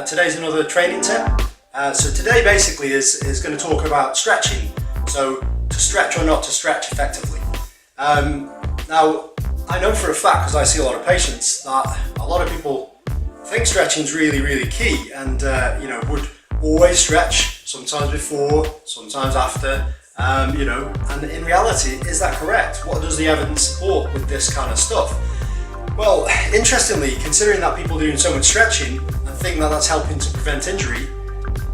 Today's another training tip. So today basically is going to talk about stretching. So to stretch or not to stretch effectively. Now I know for a fact, because I see a lot of patients, that a lot of people think stretching is really key, and would always stretch, sometimes before, sometimes after. And in reality, is that correct? What does the evidence support with this kind of stuff? Well, interestingly, considering that people are doing so much stretching and think that that's helping to prevent injury,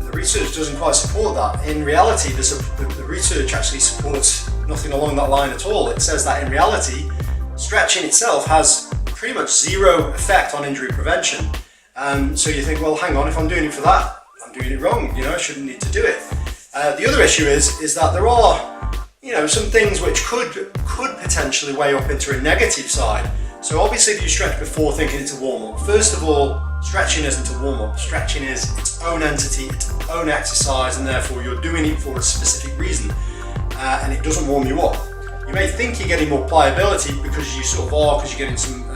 the research doesn't quite support that. In reality, the research actually supports nothing along that line at all. It says that in reality, stretching itself has pretty much zero effect on injury prevention. So you think, well, hang on, if I'm doing it for that, I'm doing it wrong. I shouldn't need to do it. The other issue is that there are, some things which could potentially weigh up into a negative side. So obviously, if you stretch before thinking it's a warm-up, first of all, stretching isn't a warm-up. Stretching is its own entity, its own exercise, and therefore you're doing it for a specific reason, and it doesn't warm you up. You may think you're getting more pliability because you sort of are, because you're getting some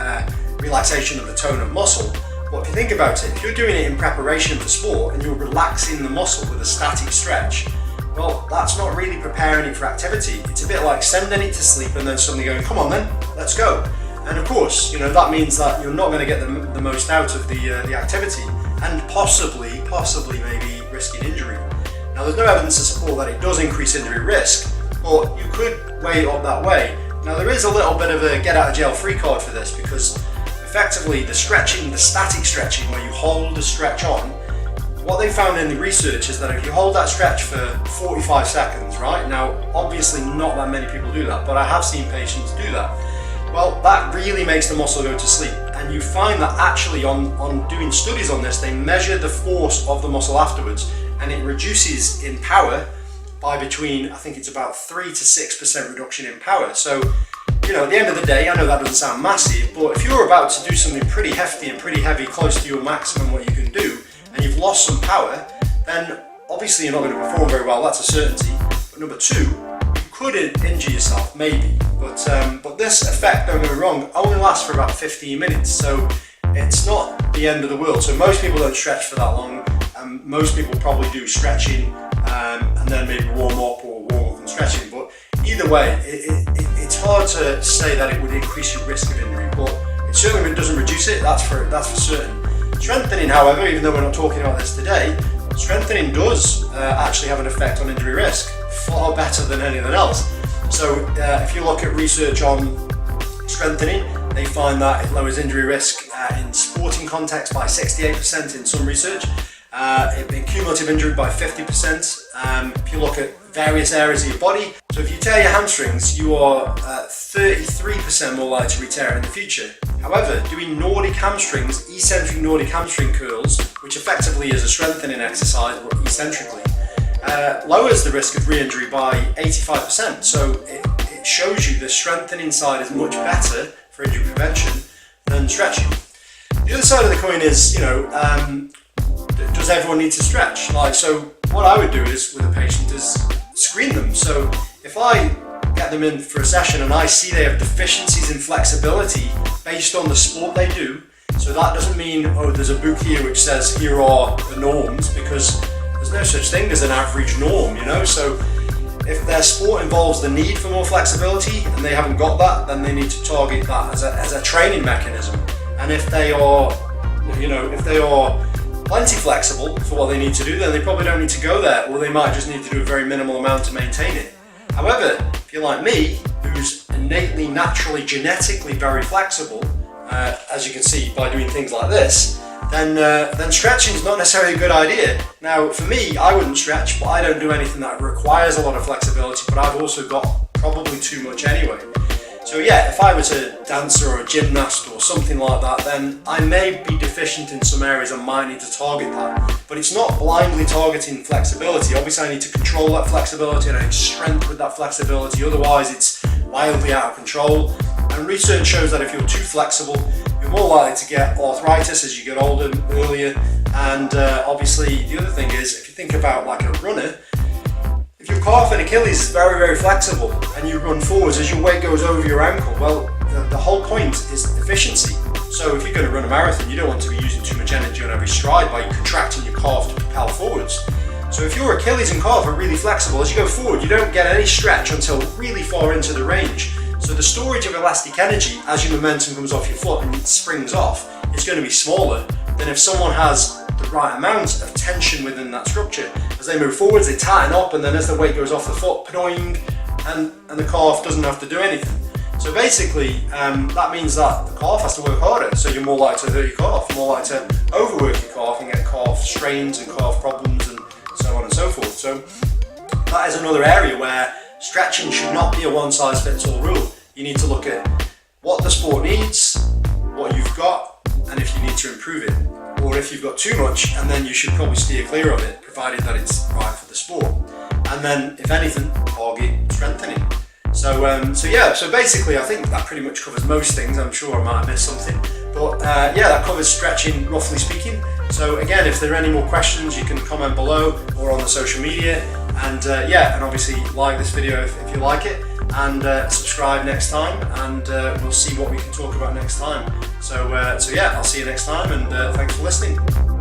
relaxation of the tone of muscle. But if you think about it, if you're doing it in preparation for sport and you're relaxing the muscle with a static stretch, well, that's not really preparing it for activity. It's a bit like sending it to sleep and then suddenly going, come on then, let's go. And of course, that means that you're not going to get the most out of the activity, and possibly maybe risking injury. Now, there's no evidence to support that it does increase injury risk, but you could weigh it up that way. Now, there is a little bit of a get out of jail free card for this, because effectively the stretching, the static stretching, where you hold the stretch on, what they found in the research is that if you hold that stretch for 45 seconds, right? Now, obviously not that many people do that, but I have seen patients do that. Well, that really makes the muscle go to sleep. And you find that actually on doing studies on this, they measure the force of the muscle afterwards, and it reduces in power by between, I think it's about 3 to 6% reduction in power. So, at the end of the day, I know that doesn't sound massive, but if you're about to do something pretty hefty and pretty heavy, close to your maximum what you can do, and you've lost some power, then obviously you're not going to perform very well, that's a certainty. But number two, you could injure yourself, maybe. But this effect, don't get me wrong, only lasts for about 15 minutes, so it's not the end of the world. So most people don't stretch for that long, and most people probably do stretching and then maybe warm up or warm up and stretching. But either way, it's hard to say that it would increase your risk of injury, but it certainly doesn't reduce it, that's for certain. Strengthening, however, even though we're not talking about this today, strengthening does actually have an effect on injury risk, far better than anything else. So if you look at research on strengthening, they find that it lowers injury risk in sporting context by 68% in some research, in cumulative injury by 50%. If you look at various areas of your body, so if you tear your hamstrings, you are 33% more likely to re-tear it in the future. However, doing Nordic hamstrings, eccentric Nordic hamstring curls, which effectively is a strengthening exercise but eccentrically, lowers the risk of re-injury by 85%. So it shows you the strengthening side is much better for injury prevention than stretching. The other side of the coin is, does everyone need to stretch? So what I would do is with a patient is screen them. So if I get them in for a session and I see they have deficiencies in flexibility based on the sport they do, so that doesn't mean, there's a book here which says here are the norms, because there's no such thing as an average norm, So if their sport involves the need for more flexibility and they haven't got that, then they need to target that as a training mechanism. And if they are, plenty flexible for what they need to do, then they probably don't need to go there, or they might just need to do a very minimal amount to maintain it. However, if you're like me, who's innately, naturally, genetically very flexible, as you can see by doing things like this, then stretching is not necessarily a good idea. Now, for me, I wouldn't stretch, but I don't do anything that requires a lot of flexibility, but I've also got probably too much anyway. So yeah, if I was a dancer or a gymnast or something like that, then I may be deficient in some areas and might need to target that. But it's not blindly targeting flexibility. Obviously I need to control that flexibility and I need strength with that flexibility, otherwise it's wildly out of control. And research shows that if you're too flexible, you're more likely to get arthritis as you get older, earlier. And obviously the other thing is, if you think about like a runner, if your calf and Achilles is very, very flexible and you run forwards as your weight goes over your ankle, well, the whole point is efficiency. So if you're going to run a marathon, you don't want to be using too much energy on every stride by contracting your calf to propel forwards. So if your Achilles and calf are really flexible, as you go forward, you don't get any stretch until really far into the range. So the storage of elastic energy as your momentum comes off your foot and it springs off is going to be smaller than if someone has the right amount of tension within that structure. As they move forwards, they tighten up, and then as the weight goes off the foot, pdoing, and the calf doesn't have to do anything. So basically, that means that the calf has to work harder, so you're more likely to hurt your calf, you're more likely to overwork your calf and get calf strains and calf problems and so on and so forth. So that is another area where stretching should not be a one-size-fits-all rule. You need to look at what the sport needs, what you've got, and if you need to improve it. Or if you've got too much, and then you should probably steer clear of it, provided that it's right for the sport. And then, if anything, target strengthening. So basically, I think that pretty much covers most things. I'm sure I might have missed something, but yeah, that covers stretching, roughly speaking. So again, if there are any more questions, you can comment below or on the social media, and and obviously like this video if you like it, and subscribe next time, and we'll see what we can talk about next time. So yeah, I'll see you next time, and thanks for listening.